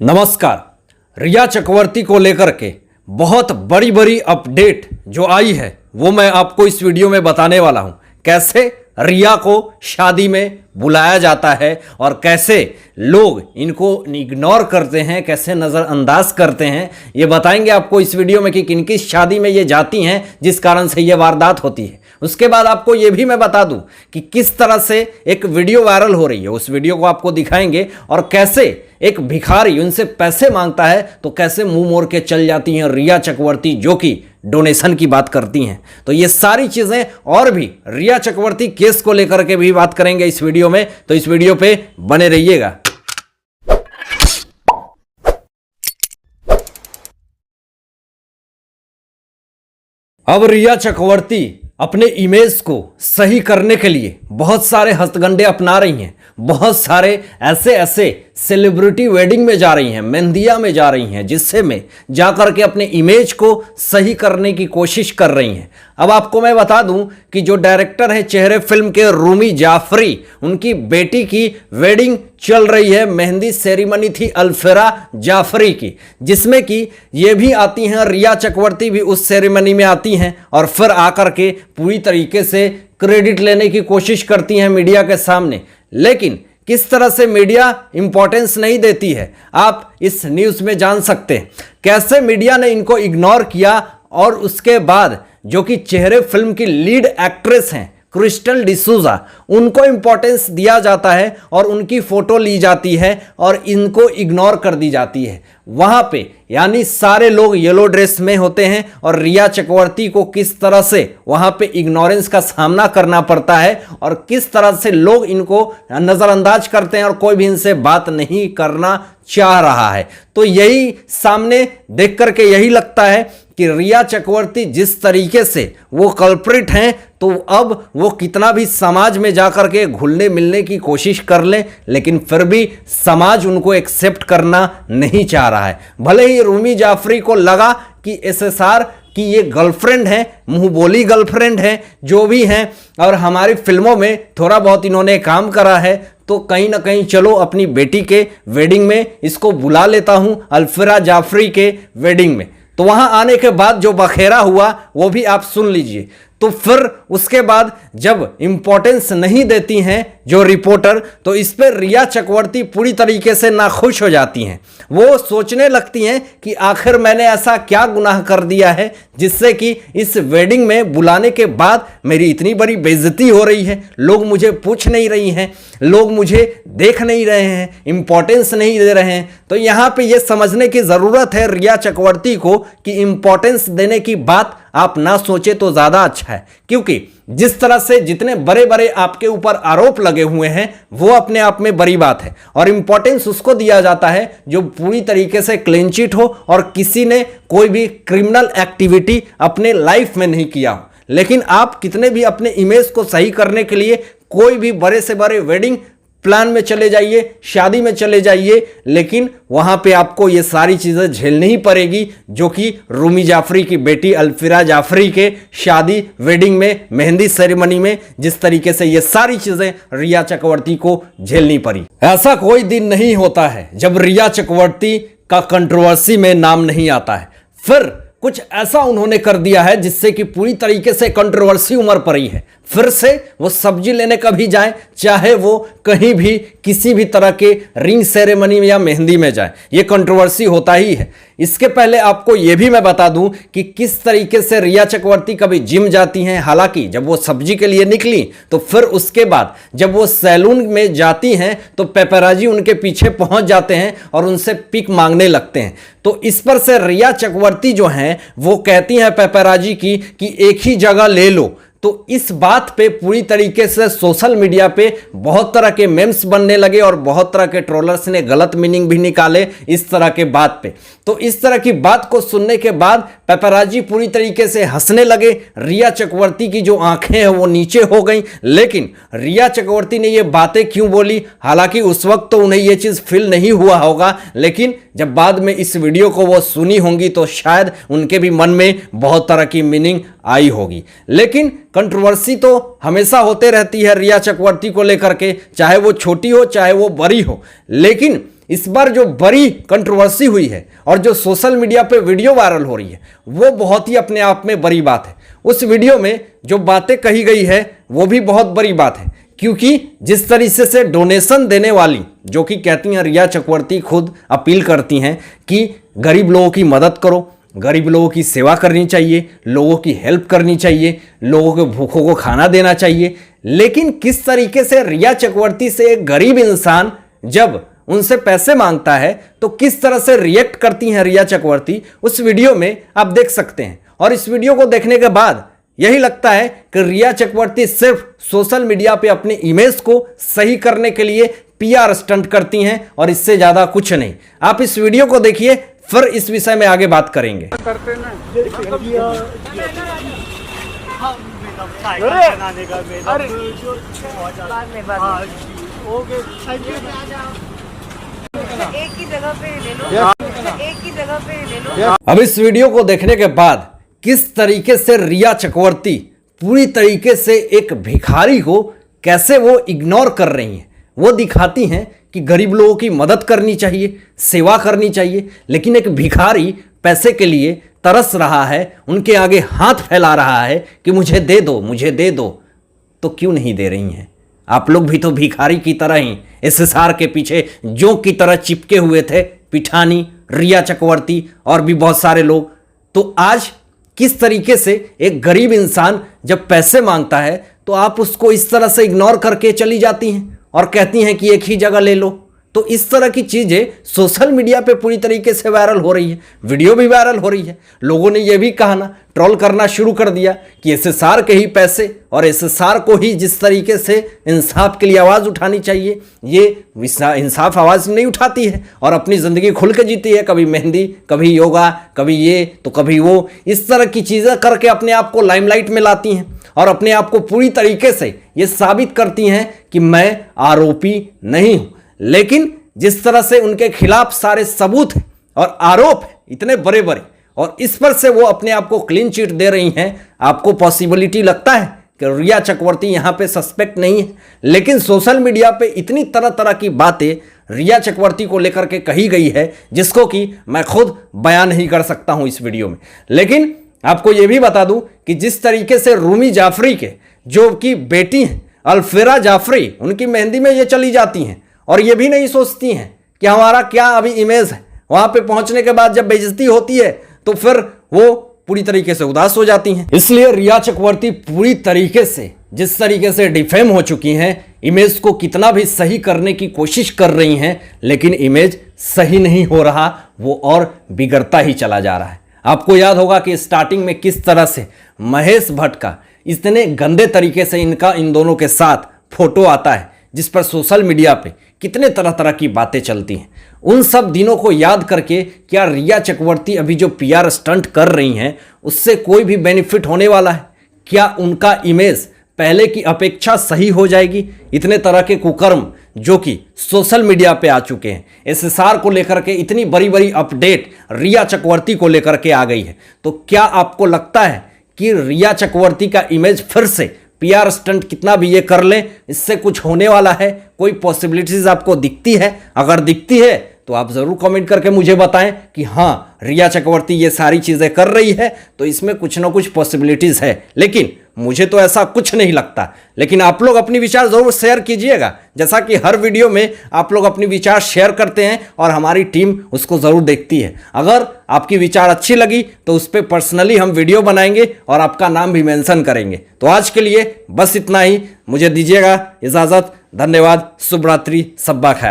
नमस्कार। रिया चक्रवर्ती को लेकर के बहुत बड़ी बड़ी अपडेट जो आई है वो मैं आपको इस वीडियो में बताने वाला हूं। कैसे रिया को शादी में बुलाया जाता है और कैसे लोग इनको इग्नोर करते हैं, कैसे नज़रअंदाज करते हैं, ये बताएंगे आपको इस वीडियो में कि किन किस शादी में ये जाती हैं जिस कारण से ये वारदात होती है। उसके बाद आपको ये भी मैं बता दूं कि किस तरह से एक वीडियो वायरल हो रही है, उस वीडियो को आपको दिखाएंगे और कैसे एक भिखारी उनसे पैसे मांगता है तो कैसे मुंह मोड़ के चल जाती हैं रिया चक्रवर्ती जो कि डोनेशन की बात करती हैं। तो ये सारी चीज़ें और भी रिया चक्रवर्ती केस को लेकर के भी बात करेंगे इस वीडियो में, तो इस वीडियो पे बने रहिएगा। अब रिया चक्रवर्ती अपने इमेज को सही करने के लिए बहुत सारे हथकंडे अपना रही हैं। बहुत सारे ऐसे सेलिब्रिटी वेडिंग में जा रही हैं, मेहंदिया में जा रही हैं, जिससे में जाकर के अपने इमेज को सही करने की कोशिश कर रही हैं। अब आपको मैं बता दूं कि जो डायरेक्टर हैं चेहरे फिल्म के रूमी जाफरी, उनकी बेटी की वेडिंग चल रही है। मेहंदी सेरेमनी थी अल्फिरा जाफरी की, जिसमें कि ये भी आती हैं, रिया चक्रवर्ती भी उस सेरेमनी में आती हैं और फिर आकर के पूरी तरीके से क्रेडिट लेने की कोशिश करती हैं मीडिया के सामने। लेकिन किस तरह से मीडिया इंपॉर्टेंस नहीं देती है आप इस न्यूज़ में जान सकते हैं। कैसे मीडिया ने इनको इग्नोर किया और उसके बाद जो कि चेहरे फिल्म की लीड एक्ट्रेस हैं क्रिस्टल डिसूजा, उनको इंपॉर्टेंस दिया जाता है और उनकी फ़ोटो ली जाती है और इनको इग्नोर कर दी जाती है वहाँ पे। यानी सारे लोग येलो ड्रेस में होते हैं और रिया चक्रवर्ती को किस तरह से वहाँ पे इग्नोरेंस का सामना करना पड़ता है और किस तरह से लोग इनको नज़रअंदाज करते हैं और कोई भी इनसे बात नहीं करना चाह रहा है। तो यही सामने देख करके यही लगता है कि रिया चक्रवर्ती जिस तरीके से वो कल्प्रिट हैं, तो अब वो कितना भी समाज में जाकर के घुलने मिलने की कोशिश कर लें, लेकिन फिर भी समाज उनको एक्सेप्ट करना नहीं चाह रहा है। भले ही रूमी जाफरी को लगा कि एसएसआर कि ये गर्लफ्रेंड है, मुंह बोली गर्लफ्रेंड है, जो भी हैं, और हमारी फिल्मों में थोड़ा बहुत इन्होंने काम करा है, तो कहीं ना कहीं चलो अपनी बेटी के वेडिंग में इसको बुला लेता हूं, अल्फिरा जाफरी के वेडिंग में। तो वहां आने के बाद जो बखेरा हुआ वो भी आप सुन लीजिए। तो फिर उसके बाद जब इंपॉर्टेंस नहीं देती हैं जो रिपोर्टर, तो इस पर रिया चक्रवर्ती पूरी तरीके से नाखुश हो जाती हैं। वो सोचने लगती हैं कि आखिर मैंने ऐसा क्या गुनाह कर दिया है जिससे कि इस वेडिंग में बुलाने के बाद मेरी इतनी बड़ी बेइज्जती हो रही है, लोग मुझे पूछ नहीं रही हैं, लोग मुझे देख नहीं रहे हैं, इंपॉर्टेंस नहीं दे रहे हैं। तो यहाँ पे ये समझने की ज़रूरत है रिया चक्रवर्ती को कि इंपॉर्टेंस देने की बात आप ना सोचे तो ज़्यादा अच्छा है, क्योंकि जिस तरह से जितने बड़े बड़े आपके ऊपर आरोप लगे हुए हैं वो अपने आप में बड़ी बात है और इंपॉर्टेंस उसको दिया जाता है जो पूरी तरीके से क्लीन चिट हो और किसी ने कोई भी क्रिमिनल एक्टिविटी अपने लाइफ में नहीं किया हो। लेकिन आप कितने भी अपने इमेज को सही करने के लिए कोई भी बड़े से बड़े वेडिंग प्लान में चले जाइए, शादी में चले जाइए, लेकिन वहां पे आपको ये सारी चीज़ें झेलनी ही पड़ेगी जो कि रूमी जाफरी की बेटी अल्फिरा जाफरी के शादी वेडिंग में मेहंदी सेरेमनी में जिस तरीके से ये सारी चीज़ें रिया चक्रवर्ती को झेलनी पड़ी। ऐसा कोई दिन नहीं होता है जब रिया चक्रवर्ती का कंट्रोवर्सी में नाम नहीं आता है। फिर कुछ ऐसा उन्होंने कर दिया है जिससे कि पूरी तरीके से कंट्रोवर्सी उमड़ पड़ी है। फिर से वो सब्जी लेने कभी जाए, चाहे वो कहीं भी किसी भी तरह के रिंग सेरेमनी में या मेहंदी में जाए, ये कंट्रोवर्सी होता ही है। इसके पहले आपको ये भी मैं बता दूं कि किस तरीके से रिया चक्रवर्ती कभी जिम जाती हैं। हालांकि जब वो सब्जी के लिए निकली तो फिर उसके बाद जब वो सैलून में जाती हैं तो पेपराजी उनके पीछे पहुंच जाते हैं और उनसे पिक मांगने लगते हैं। तो इस पर से रिया चक्रवर्ती जो हैं वो कहती हैं पेपराजी की कि एक ही जगह ले लो। तो इस बात पे पूरी तरीके से सोशल मीडिया पे बहुत तरह के मेम्स बनने लगे और बहुत तरह के ट्रोलर्स ने गलत मीनिंग भी निकाले इस तरह के बात पे। तो इस तरह की बात को सुनने के बाद पेपराजी पूरी तरीके से हंसने लगे। रिया चक्रवर्ती की जो आंखें हैं वो नीचे हो गई। लेकिन रिया चक्रवर्ती ने ये बातें क्यों बोली, हालांकि उस वक्त तो उन्हें ये चीज़ फील नहीं हुआ होगा, लेकिन जब बाद में इस वीडियो को वो सुनी होंगी तो शायद उनके भी मन में बहुत तरह की मीनिंग आई होगी। लेकिन कंट्रोवर्सी तो हमेशा होते रहती है रिया चक्रवर्ती को लेकर के, चाहे वो छोटी हो चाहे वो बड़ी हो। लेकिन इस बार जो बड़ी कंट्रोवर्सी हुई है और जो सोशल मीडिया पे वीडियो वायरल हो रही है वो बहुत ही अपने आप में बड़ी बात है। उस वीडियो में जो बातें कही गई है वो भी बहुत बड़ी बात है, क्योंकि जिस तरीके से डोनेशन देने वाली, जो कि कहती हैं रिया चक्रवर्ती खुद अपील करती हैं कि गरीब लोगों की मदद करो, गरीब लोगों की सेवा करनी चाहिए, लोगों की हेल्प करनी चाहिए, लोगों के भूखों को खाना देना चाहिए। लेकिन किस तरीके से रिया चक्रवर्ती से एक गरीब इंसान जब उनसे पैसे मांगता है तो किस तरह से रिएक्ट करती हैं रिया चक्रवर्ती, उस वीडियो में आप देख सकते हैं। और इस वीडियो को देखने के बाद यही लगता है कि रिया चक्रवर्ती सिर्फ सोशल मीडिया पे अपने इमेज को सही करने के लिए पीआर स्टंट करती हैं और इससे ज्यादा कुछ नहीं। आप इस वीडियो को देखिए, फिर इस विषय में आगे बात करेंगे। एक ही जगह पे ले लो, एक ही जगह पे ले लो। अब इस वीडियो को देखने के बाद किस तरीके से रिया चक्रवर्ती पूरी तरीके से एक भिखारी को कैसे वो इग्नोर कर रही हैं, वो दिखाती हैं कि गरीब लोगों की मदद करनी चाहिए, सेवा करनी चाहिए, लेकिन एक भिखारी पैसे के लिए तरस रहा है, उनके आगे हाथ फैला रहा है कि मुझे दे दो, मुझे दे दो। तो क्यों नहीं दे रही हैं? आप लोग भी तो भिखारी की तरह ही एसएसआर के पीछे जोंक की तरह चिपके हुए थे, पिठानी, रिया चक्रवर्ती और भी बहुत सारे लोग। तो आज किस तरीके से एक गरीब इंसान जब पैसे मांगता है तो आप उसको इस तरह से इग्नोर करके चली जाती हैं और कहती हैं कि एक ही जगह ले लो। तो इस तरह की चीज़ें सोशल मीडिया पे पूरी तरीके से वायरल हो रही है, वीडियो भी वायरल हो रही है। लोगों ने यह भी कहा ना, ट्रोल करना शुरू कर दिया कि एसएसआर के ही पैसे और एसएसआर को ही जिस तरीके से इंसाफ के लिए आवाज़ उठानी चाहिए, ये इंसाफ आवाज़ नहीं उठाती है और अपनी ज़िंदगी खुल के जीती है। कभी मेहंदी, कभी योगा, कभी ये तो कभी वो, इस तरह की चीज़ें करके अपने आप को लाइमलाइट में लाती हैं और अपने आप को पूरी तरीके से ये साबित करती हैं कि मैं आरोपी नहीं हूँ। लेकिन जिस तरह से उनके खिलाफ सारे सबूत हैं और आरोप हैं इतने बड़े बड़े, और इस पर से वो अपने आप को क्लीन चिट दे रही हैं, आपको पॉसिबिलिटी लगता है कि रिया चक्रवर्ती यहाँ पे सस्पेक्ट नहीं है। लेकिन सोशल मीडिया पे इतनी तरह तरह की बातें रिया चक्रवर्ती को लेकर के कही गई है जिसको कि मैं खुद बयान नहीं कर सकता हूँ इस वीडियो में। लेकिन आपको ये भी बता दूं कि जिस तरीके से रूमी जाफरी के जो कि बेटी हैं अल्फेरा जाफरी, उनकी मेहंदी में ये चली जाती हैं और ये भी नहीं सोचती हैं कि हमारा क्या अभी इमेज है। वहां पे पहुंचने के बाद जब बेइज्जती होती है तो फिर वो पूरी तरीके से उदास हो जाती हैं। इसलिए रिया चक्रवर्ती पूरी तरीके से जिस तरीके से डिफेम हो चुकी हैं, इमेज को कितना भी सही करने की कोशिश कर रही हैं, लेकिन इमेज सही नहीं हो रहा, वो और बिगड़ता ही चला जा रहा है। आपको याद होगा कि स्टार्टिंग में किस तरह से महेश भट्ट का इतने गंदे तरीके से इन दोनों के साथ फोटो आता है, जिस पर सोशल मीडिया पे कितने तरह तरह की बातें चलती हैं। उन सब दिनों को याद करके क्या रिया चक्रवर्ती अभी जो पीआर स्टंट कर रही हैं उससे कोई भी बेनिफिट होने वाला है? क्या उनका इमेज पहले की अपेक्षा सही हो जाएगी? इतने तरह के कुकर्म जो कि सोशल मीडिया पे आ चुके हैं, एसएसआर को लेकर के इतनी बड़ी बड़ी अपडेट रिया चक्रवर्ती को लेकर के आ गई है, तो क्या आपको लगता है कि रिया चक्रवर्ती का इमेज फिर से पीआर स्टंट कितना भी ये कर लें इससे कुछ होने वाला है? कोई पॉसिबिलिटीज आपको दिखती है? अगर दिखती है तो आप ज़रूर कमेंट करके मुझे बताएं कि हाँ रिया चक्रवर्ती ये सारी चीज़ें कर रही है तो इसमें कुछ ना कुछ पॉसिबिलिटीज़ है। लेकिन मुझे तो ऐसा कुछ नहीं लगता। लेकिन आप लोग अपनी विचार ज़रूर शेयर कीजिएगा, जैसा कि हर वीडियो में आप लोग अपनी विचार शेयर करते हैं और हमारी टीम उसको ज़रूर देखती है। अगर आपकी विचार अच्छी लगी तो उस पर पर्सनली हम वीडियो बनाएंगे और आपका नाम भी मेंशन करेंगे। तो आज के लिए बस इतना ही, मुझे दीजिएगा इजाज़त। धन्यवाद, शुभ रात्रि, सब्बा खैर।